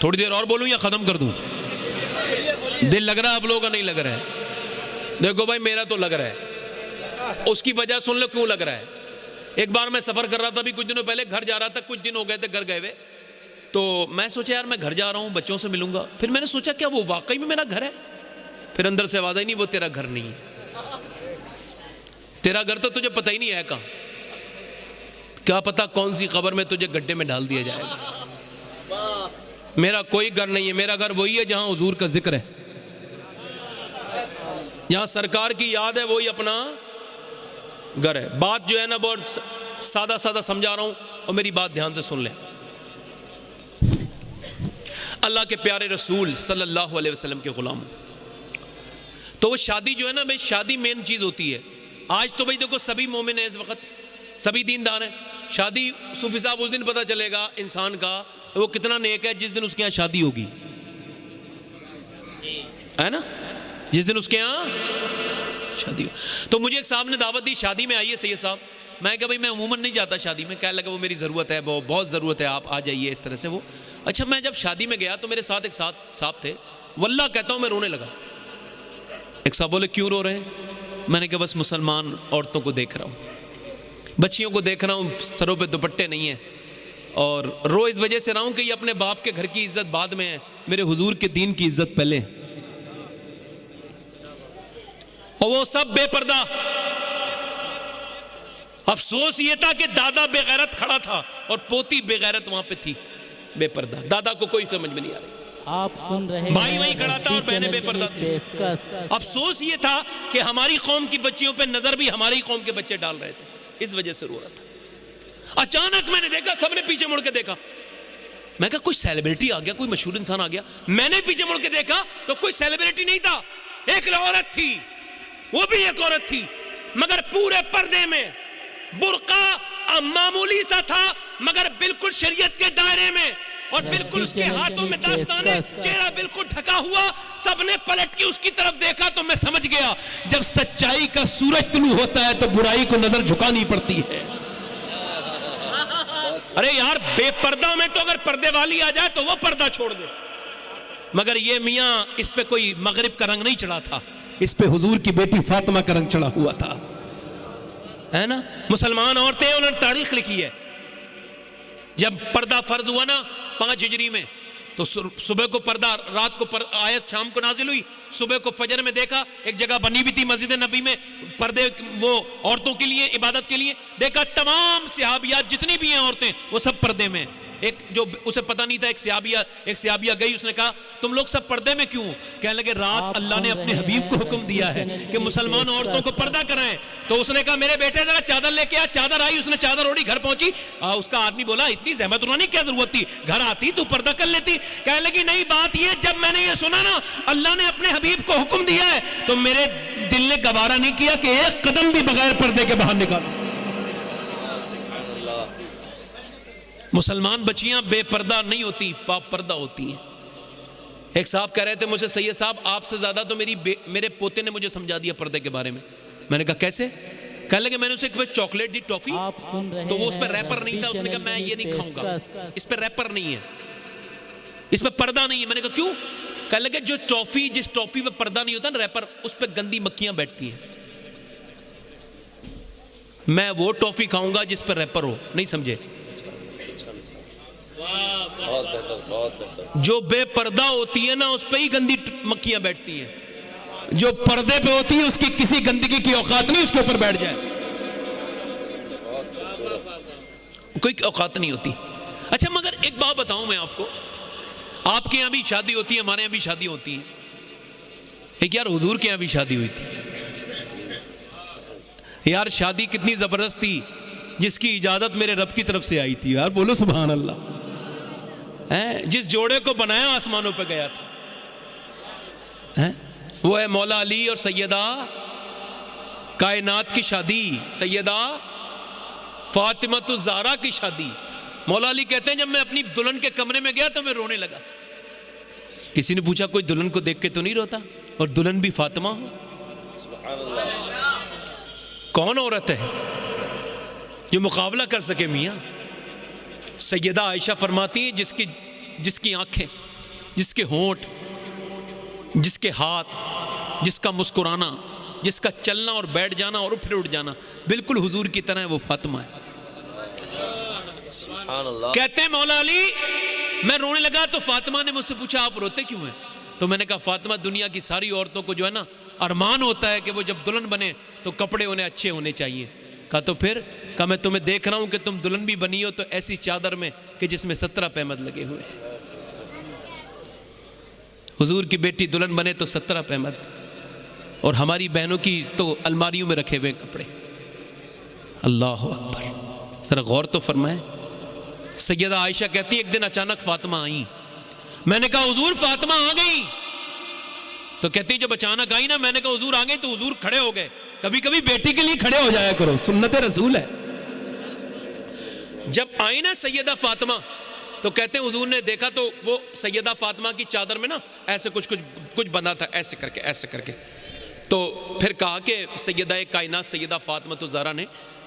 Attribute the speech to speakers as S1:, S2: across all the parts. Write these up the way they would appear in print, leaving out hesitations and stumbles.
S1: تھوڑی دیر اور بولوں یا ختم کر دوں؟ دل لگ رہا ہے آپ لوگوں کا؟ نہیں لگ رہا ہے؟ دیکھو بھائی میرا تو لگ رہا ہے، اس کی وجہ سن لو کیوں لگ رہا ہے۔ ایک بار میں سفر کر رہا تھا، ابھی کچھ دنوں پہلے گھر جا رہا تھا، کچھ دن ہو گئے تھے گھر گئے ہوئے، تو میں سوچا یار میں گھر جا رہا ہوں، بچوں سے ملوں گا، پھر میں نے سوچا کیا وہ واقعی میں میرا گھر ہے؟ پھر اندر سے آواز آئی نہیں وہ تیرا گھر نہیں ہے، تیرا گھر تو تجھے پتہ ہی نہیں ہے کہاں، کیا پتہ کون سی قبر میں تجھے گڈھے میں ڈال دیا جائے گا۔ میرا کوئی گھر نہیں ہے، میرا گھر وہی ہے جہاں حضور کا ذکر ہے، جہاں سرکار کی یاد ہے، وہی اپنا گھر ہے۔ بات جو ہے نا بہت سادہ سادہ سمجھا رہا ہوں، اور میری بات دھیان سے سن لیں۔ اللہ کے پیارے رسول صلی اللہ علیہ وسلم کے غلام، تو وہ شادی جو ہے نا بھائی، شادی مین چیز ہوتی ہے۔ آج تو بھائی دیکھو سبھی مومن ہیں اس وقت، سبھی دیندار ہیں، شادی صوفی صاحب اس دن پتہ چلے گا انسان کا وہ کتنا نیک ہے جس دن اس کے ہاں شادی ہوگی، ہے نا، جس دن اس کے ہاں شادی ہو۔ تو مجھے ایک صاحب نے دعوت دی، شادی میں آئیے سید صاحب، میں کہا بھائی میں عموماً نہیں جاتا شادی میں، کہنے لگا وہ میری ضرورت ہے، وہ بہت ضرورت ہے، آپ آ جائیے اس طرح سے وہ۔ اچھا میں جب شادی میں گیا تو میرے ساتھ ایک صاحب تھے، واللہ کہتا ہوں میں رونے لگا۔ ایک صاحب بولے کیوں رو رہے ہیں؟ میں نے کہا بس مسلمان عورتوں کو دیکھ رہا ہوں، بچیوں کو دیکھ رہا ہوں، سروں پہ دوپٹے نہیں ہیں، اور رو اس وجہ سے رہا ہوں کہ یہ اپنے باپ کے گھر کی عزت بعد میں ہے، میرے حضور کے دین کی عزت پہلے، اور وہ سب بے پردہ۔ افسوس یہ تھا کہ دادا بے غیرت کھڑا تھا اور پوتی بے غیرت وہاں پہ تھی، بے پردہ، دادا کو کوئی سمجھ میں نہیں آ رہی،
S2: آپ سن رہے
S1: بھائی وہیں کھڑا تھا اور بہنیں بے پردہ تھی۔ افسوس یہ تھا کہ ہماری قوم کی بچیوں پہ نظر بھی ہماری قوم کے بچے ڈال رہے تھے، اس وجہ سے رو رہا تھا۔ اچانک میں نے دیکھا سب نے پیچھے مڑ کے دیکھا، میں کہا کوئی سیلیبریٹی آ گیا، کوئی مشہور انسان آ گیا، میں نے پیچھے مڑ کے دیکھا تو کوئی سیلیبریٹی نہیں تھا، ایک عورت تھی، وہ بھی ایک عورت تھی، مگر پورے پردے میں، برقع معمولی سا تھا مگر بالکل شریعت کے دائرے میں، اور بالکل اس کے ہاتھوں میں داستانے، چہرہ بالکل ڈھکا ہوا، سب نے پلٹ کے اس کی طرف دیکھا تو میں سمجھ گیا جب سچائی کا سورج طلوع ہوتا ہے تو برائی کو نظر جھکانی پڑتی ہے۔ ارے یار بے پردہ میں تو اگر پردے والی آ جائے تو وہ پردہ چھوڑ دے، مگر یہ میاں اس پہ کوئی مغرب کا رنگ نہیں چڑھا تھا، اس پہ حضور کی بیٹی فاطمہ کا رنگ چڑھا ہوا تھا، ہے نا۔ مسلمان عورتیں انہوں نے تاریخ لکھی ہے، جب پردہ فرض ہوا نا 5 ہجری میں تو صبح کو پردہ، رات کو آیت شام کو نازل ہوئی، صبح کو فجر میں دیکھا ایک جگہ بنی بھی تھی مسجد نبی میں پردے وہ عورتوں کے لیے عبادت کے لیے، دیکھا تمام صحابیات جتنی بھی ہیں عورتیں وہ سب پردے میں۔ ایک جو اسے پتہ نہیں تھا ایک صحابیہ گئی، اس نے کہا تم لوگ سب پردے میں کیوں؟ کہنے لگے رات اللہ نے اپنے حبیب کو حکم دیا ہے کہ مسلمان عورتوں کو پردہ کرائیں، تو اس نے کہا میرے بیٹے ذرا چادر لے کے آ، چادر آئی، اس نے چادر اوڑھی، گھر پہنچی، اس کا آدمی بولا اتنی زحمت اٹھانے کی کیا ضرورت تھی، گھر آتی تو پردہ کر لیتی۔ کہنے لگی نہیں بات یہ جب میں نے یہ سنا نا اللہ نے اپنے حبیب کو حکم دیا ہے تو میرے دل نے گوارا نہیں کیا کہ ایک قدم بھی بغیر پردے کے باہر نکالوں۔ مسلمان بچیاں بے پردہ نہیں ہوتی، پاک پردہ ہوتی ہیں۔ ایک صاحب کہہ رہے تھے مجھے سید صاحب آپ سے زیادہ تو میرے پوتے نے مجھے سمجھا دیا پردے کے بارے میں نے کہا کیسے؟ کہنے لگے میں نے اسے ایک چاکلیٹ دی ٹافی، تو وہ اس پہ ریپر نہیں تھا، اس نے کہا میں یہ نہیں کھاؤں گا، اس پہ ریپر نہیں ہے، اس پہ پردہ نہیں ہے۔ میں نے کہا کیوں؟ کہنے لگے جو ٹافی، جس ٹافی پہ پردہ نہیں ہوتا نا ریپر، اس پہ گندی مکھیاں بیٹھتی ہیں، میں وہ ٹافی کھاؤں گا جس پہ ریپر ہو۔ نہیں سمجھے؟ جو بے پردہ ہوتی ہے نا اس پہ ہی گندی مکھیاں بیٹھتی ہیں، جو پردے پہ ہوتی ہے اس کی کسی گندگی کی اوقات نہیں اس کے اوپر بیٹھ جائے، کوئی اوقات نہیں ہوتی۔ اچھا مگر ایک بات بتاؤں میں آپ کو، آپ کے یہاں بھی شادی ہوتی ہے، ہمارے یہاں بھی شادی ہوتی ہے، ایک یار حضور کے یہاں بھی شادی ہوئی تھی، یار شادی کتنی زبردست تھی، جس کی اجازت میرے رب کی طرف سے آئی تھی، یار بولو سبحان اللہ۔ جس جوڑے کو بنایا آسمانوں پہ گیا تھا، وہ ہے مولا علی اور سیدہ کائنات کی شادی، سیدہ فاطمۃ الزہرا کی شادی۔ مولا علی کہتے ہیں جب میں اپنی دلہن کے کمرے میں گیا تو میں رونے لگا۔ کسی نے پوچھا کوئی دلہن کو دیکھ کے تو نہیں روتا؟ اور دلہن بھی فاطمہ ہو، کون عورت ہے جو مقابلہ کر سکے میاں؟ سیدہ عائشہ فرماتی ہیں جس کی آنکھیں جس کے ہونٹ، جس کے ہاتھ، جس کا مسکرانا، جس کا چلنا اور بیٹھ جانا اور پھر اٹھ جانا بالکل حضور کی طرح ہے، وہ فاطمہ ہے۔ کہتے ہیں مولا علی میں رونے لگا تو فاطمہ نے مجھ سے پوچھا آپ روتے کیوں ہیں؟ تو میں نے کہا فاطمہ دنیا کی ساری عورتوں کو جو ہے نا ارمان ہوتا ہے کہ وہ جب دلہن بنے تو کپڑے انہیں اچھے ہونے چاہیے۔ کہا تو پھر؟ کہا میں تمہیں دیکھ رہا ہوں کہ تم دلہن بھی بنی ہو تو ایسی چادر میں کہ جس میں 17 پیمد لگے ہوئے ہیں۔ حضور کی بیٹی دلہن بنے تو 17 پیمد، اور ہماری بہنوں کی تو الماریوں میں رکھے ہوئے کپڑے۔ اللہ اکبر، ذرا غور تو فرمائیں۔ سیدہ عائشہ کہتی ایک دن اچانک فاطمہ آئیں، میں نے کہا حضور فاطمہ آ گئی، تو کہتی جب اچانک آئی نا میں نے کہا حضور آ گئی تو حضور کھڑے ہو گئے۔ کبھی کبھی بیٹی کے لیے کھڑے ہو جایا کرو، سنت رسول ہے۔ جب آئی نا سیدہ فاطمہ تو کہتے ہیں حضور نے دیکھا تو وہ سیدہ فاطمہ کی چادر میں نا ایسے کچھ بندھا تھا، ایسے کر کے تو پھر کہا کہ سیدہ کائنات سیدہ فاطمہ تو زہرا نے،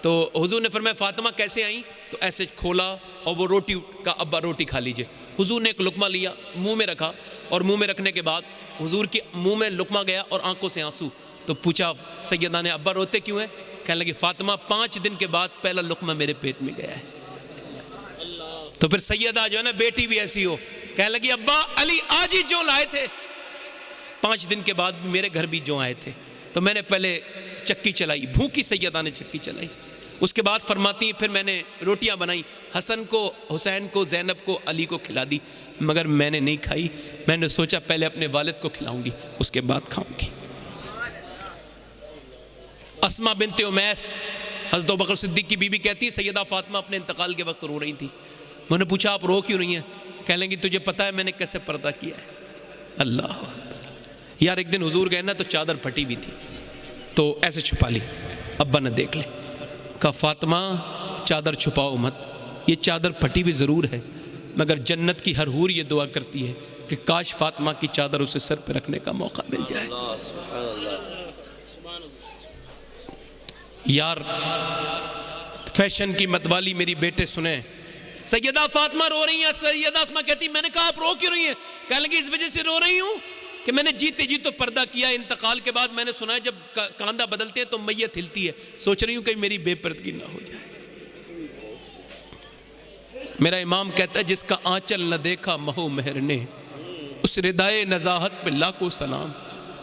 S1: تو حضور نے فرمایا فاطمہ کیسے آئیں؟ تو ایسے کھولا اور وہ روٹی کا ابا روٹی کھا لیجئے۔ حضور نے ایک لقمہ لیا، منہ میں رکھا، اور منہ میں رکھنے کے بعد حضور کی منہ میں لقمہ گیا اور آنکھوں سے آنسو۔ تو پوچھا سیدہ نے ابا روتے کیوں ہیں؟ کہنے لگی فاطمہ 5 دن کے بعد پہلا لقمہ میرے پیٹ میں گیا ہے۔ تو پھر سیدہ جو ہے نا بیٹی بھی ایسی ہو، کہنے لگی ابا علی آج ہی جو لائے تھے، 5 دن کے بعد میرے گھر بھی جو آئے تھے، تو میں نے پہلے چکی چلائی، بھوکی سیدہ نے چکی چلائی، اس کے بعد فرماتی ہیں پھر میں نے روٹیاں بنائی، حسن کو، حسین کو، زینب کو، علی کو کھلا دی، مگر میں نے نہیں کھائی، میں نے سوچا پہلے اپنے والد کو کھلاؤں گی اس کے بعد کھاؤں گی۔ اسماء بنت امیس حضرت ابوبکر صدیق کی بیوی کہتی ہے سیدہ فاطمہ اپنے انتقال کے وقت رو رہی تھی، میں نے پوچھا آپ رو کیوں رہی ہیں؟ کہنے لگی تجھے پتہ ہے میں نے کیسے پردہ کیا ہے؟ اللہ یار ایک دن حضور گئے نا تو چادر پھٹی بھی تھی تو ایسے چھپا لی، ابا نے دیکھ لے، کہا فاطمہ چادر چھپاؤ مت، یہ چادر پھٹی بھی ضرور ہے مگر جنت کی ہر حور یہ دعا کرتی ہے کہ کاش فاطمہ کی چادر اسے سر پہ رکھنے کا موقع مل جائے۔ یار فیشن کی متوالی میری بیٹے سنیں، سیدہ فاطمہ رو رہی ہیں، سیدہ اسماء کہتی میں نے کہا آپ رو کیوں رہی ہیں؟ کہنے لگی اس وجہ سے رو رہی ہوں کہ میں نے جیتے جی تو پردہ کیا، انتقال کے بعد میں نے سنا ہے جب کاندھا بدلتے ہیں تو میت ہلتی ہے، سوچ رہی ہوں کہ میری بے پردگی نہ ہو جائے۔ میرا امام کہتا ہے جس کا آنچل نہ دیکھا مہو مہر نے، اس ردائے نزاہت پہ لاکھوں سلام۔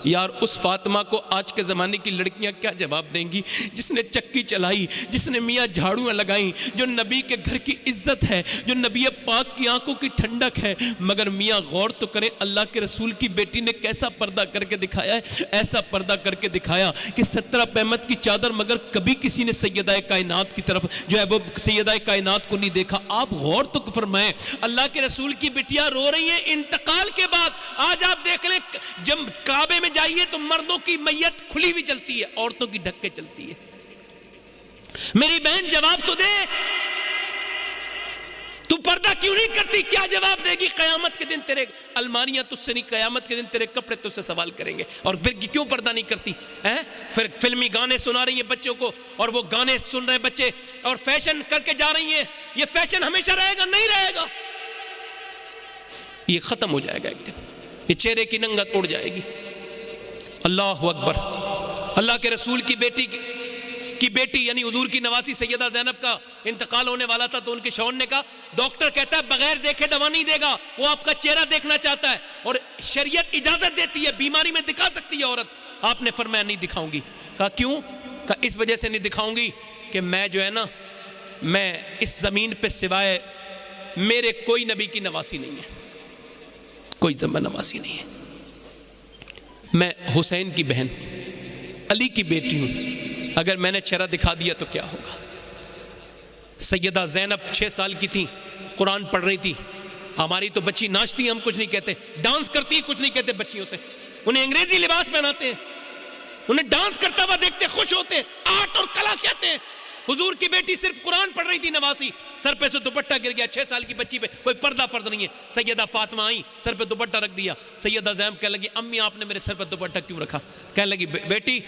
S1: یار اس فاطمہ کو آج کے زمانے کی لڑکیاں کیا جواب دیں گی جس نے چکی چلائی، جس نے میاں جھاڑویں لگائیں، جو نبی کے گھر کی عزت ہے، جو نبی پاک کی آنکھوں کی ٹھنڈک ہے، مگر میاں غور تو کریں اللہ کے رسول کی بیٹی نے کیسا پردہ کر کے دکھایا ہے، ایسا پردہ کر کے دکھایا کہ 17 پیمد کی چادر، مگر کبھی کسی نے سیدہ کائنات کی طرف جو ہے وہ سیدہ کائنات کو نہیں دیکھا۔ آپ غور تو فرمائیں اللہ کے رسول کی بیٹیاں رو رہی ہیں انتقال کے بعد۔ آج آپ دیکھ لیں جب کعبے میں جائیے تو مردوں کی میت کھلی ہوئی چلتی ہے، عورتوں کی ڈھک کے چلتی ہے۔ میری بہن جواب تو دے، تو پردہ کیوں نہیں کرتی؟ کیا جواب دے گی؟ قیامت کے دن تیرے الماریاں تجھ سے نہیں، قیامت کے دن تیرے کپڑے تجھ سے سوال کریں گے، اور پھر کیوں پردہ نہیں کرتی؟ پھر فلمی گانے سنا رہی ہیں بچوں کو، اور وہ گانے سن رہے بچے اور فیشن کر کے جا رہی ہیں۔ یہ فیشن ہمیشہ رہے گا؟ نہیں رہے گا، یہ ختم ہو جائے گا ایک دن، یہ چہرے کی ننگت اڑ جائے گی۔ اللہ اکبر۔ اللہ کے رسول کی بیٹی یعنی حضور کی نواسی سیدہ زینب کا انتقال ہونے والا تھا، تو ان کے شوہر نے کہا ڈاکٹر کہتا ہے بغیر دیکھے دوا نہیں دے گا، وہ آپ کا چہرہ دیکھنا چاہتا ہے، اور شریعت اجازت دیتی ہے بیماری میں دکھا سکتی ہے عورت۔ آپ نے فرمایا نہیں دکھاؤں گی۔ کہا کیوں؟ کہا اس وجہ سے نہیں دکھاؤں گی کہ میں جو ہے نا میں اس زمین پہ سوائے میرے کوئی نبی کی نواسی نہیں ہے، کوئی نواسی نہیں ہے، میں حسین کی بہن علی کی بیٹی ہوں، اگر میں نے چہرہ دکھا دیا تو کیا ہوگا؟ سیدہ زینب 6 سال کی تھی، قرآن پڑھ رہی تھی، ہماری تو بچی ناچتی ہیں ہم کچھ نہیں کہتے، ڈانس کرتی ہیں کچھ نہیں کہتے بچیوں سے، انہیں انگریزی لباس پہناتے ہیں، انہیں ڈانس کرتا ہوا دیکھتے خوش ہوتے ہیں، آرٹ اور کلا کہتے ہیں۔ حضور کی بیٹی صرف قرآن پڑھ رہی تھی نواسی، سر پہ سے دوپٹہ گر گیا, 6 سال کی بچی پہ کوئی پردہ فرض نہیں ہے. سیدہ فاطمہ آئی, سر پہ دوپٹہ رکھ دیا. سیدہ زینب کہنے لگی امی آپ نے میرے سر پہ دوپٹہ کیوں رکھا؟ کہنے لگی بیٹی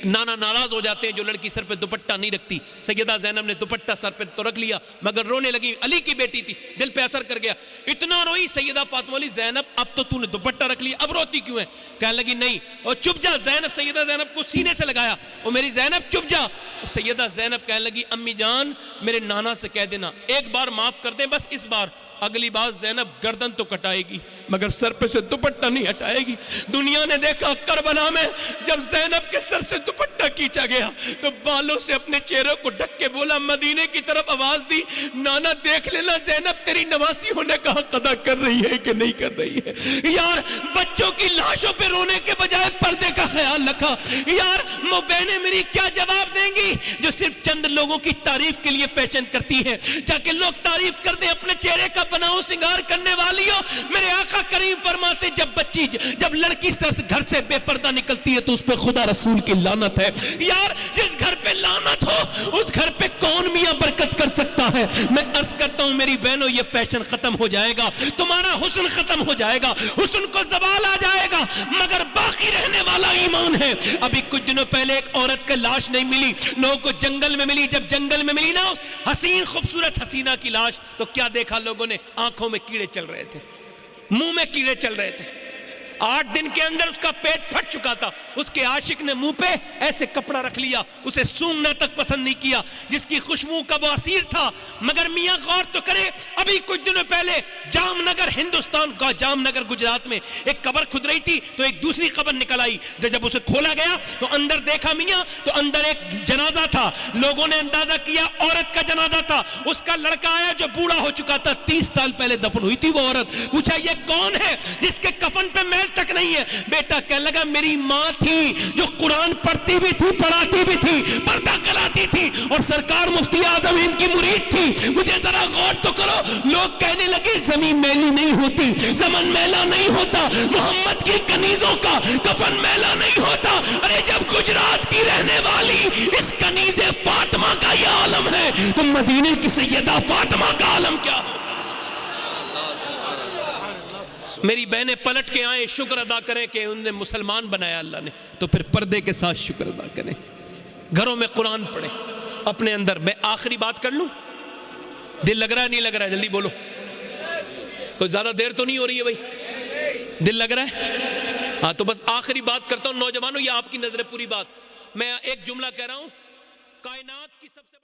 S1: نانا ناراض ہو جاتے ہیں جو لڑکی سر پہ دوپٹہ نہیں رکھتی. سیدہ زینب نے دوپٹہ سر پہ تو رکھ لیا مگر رونے لگی, علی کی بیٹی تھی, دل پہ اثر کر گیا, اتنا روئی. سیدہ فاطمہ علی زینب اب تو نے دوپٹہ رکھ لیا, اب روتی کیوں ہے؟ کہنے لگی نہیں اور چپ جا. زینب سیدہ زینب کو سینے سے لگایا, اور میری زینب چپ جا. سیدہ زینب کہنے لگی امی جان میرے نانا سے کہہ دینا ایک بار معاف کر دیں, بس اس بار. اگلی بار زینب گردن تو کٹائے گی مگر سر پہ سے دوپٹہ نہیں ہٹائے گی. دنیا نے دیکھا کربلا میں جب زینب کے سر سے دوپٹہ کھینچا گیا تو بالوں سے اپنے چہرے کو ڈھک کے بولا, مدینے کی طرف آواز دی, نانا دیکھ لینا زینب تیری نواسی ہونے کا حق ادا کر رہی ہے کہ نہیں کر رہی ہے. یار بچوں کی لاشوں پہ رونے کے بجائے پردے کا خیال رکھا. یار بہنیں میری کیا جواب دیں گی جو صرف چند لوگوں کی تعریف کے لیے فیشن کرتی ہیں, تاکہ لوگ تعریف کر دیں اپنے چہرے کا بناؤ سنگار کرنے والی ہو. میرے آقا کریم فرماتے جب لڑکی گھر سے بے پردہ نکلتی ہے تو اس پہ خدا رسول کی لعنت ہے. یار جس گھر پہ لعنت ہو اس گھر پہ کون میاں برکت کر سکتا ہے؟ میں عرض کرتا ہوں میری بہنوں یہ فیشن ختم ہو جائے گا, تمہارا حسن ختم ہو جائے گا, حسن کو زوال آ جائے گا مگر باقی رہنے والا ایمان ہے. ابھی کچھ دنوں پہلے ایک عورت کا لاش نہیں ملی, لوگوں کو جنگل میں ملی. جب جنگل میں ملی نا حسین خوبصورت حسینہ کی لاش تو کیا دیکھا لوگوں نے؟ آنکھوں میں کیڑے چل رہے تھے, منہ میں کیڑے چل رہے تھے. 8 دن کے اندر اس کا پیٹ پھٹ چکا تھا. اس کے عاشق نے منہ پہ ایسے کپڑا رکھ لیا, اسے سونگنا تک پسند نہیں کیا جس کی خوشبو کا وہ اسیر تھا. مگر میاں غور تو کرے, ابھی کچھ دنوں پہلے جام نگر ہندوستان کا جام نگر گجرات میں ایک قبر کھد رہی تھی تو ایک دوسری قبر نکل آئی. جب اسے کھولا گیا تو اندر دیکھا میاں تو اندر ایک جنازہ تھا. لوگوں نے اندازہ کیا عورت کا جنازہ تھا. اس کا لڑکا آیا جو بوڑھا ہو چکا تھا, 30 سال پہلے دفن ہوئی تھی وہ عورت. پوچھا یہ کون ہے جس کے کفن پہ میل تک نہیں ہے؟ بیٹا کہنے لگا میری ماں تھی جو قرآن پڑھتی بھی تھی, پڑھاتی بھی تھی, پردہ کراتی تھی, اور سرکار مفتی اعظم ان کی مرید تھی. مجھے ذرا غور تو کرو. لوگ کہنے لگے زمین میلی نہیں ہوتی, زمن میلا نہیں ہوتا, محمد کی کنیزوں کا کفن میلا نہیں ہوتا. ارے جب گجرات کی رہنے والی اس کنیز فاطمہ کا یہ عالم ہے تو مدینے کی سیدہ فاطمہ کا عالم کیا ہو؟ میری بہنیں پلٹ کے آئیں, شکر ادا کریں کہ انہیں مسلمان بنایا اللہ نے, تو پھر پردے کے ساتھ شکر ادا کریں. گھروں میں قرآن پڑھیں اپنے اندر. میں آخری بات کر لوں, دل لگ رہا ہے نہیں لگ رہا ہے؟ جلدی بولو, کوئی زیادہ دیر تو نہیں ہو رہی ہے بھائی؟ دل لگ رہا ہے؟ ہاں تو بس آخری بات کرتا ہوں. نوجوانوں یہ آپ کی نظر پوری بات, میں ایک جملہ کہہ رہا ہوں, کائنات کی سب سے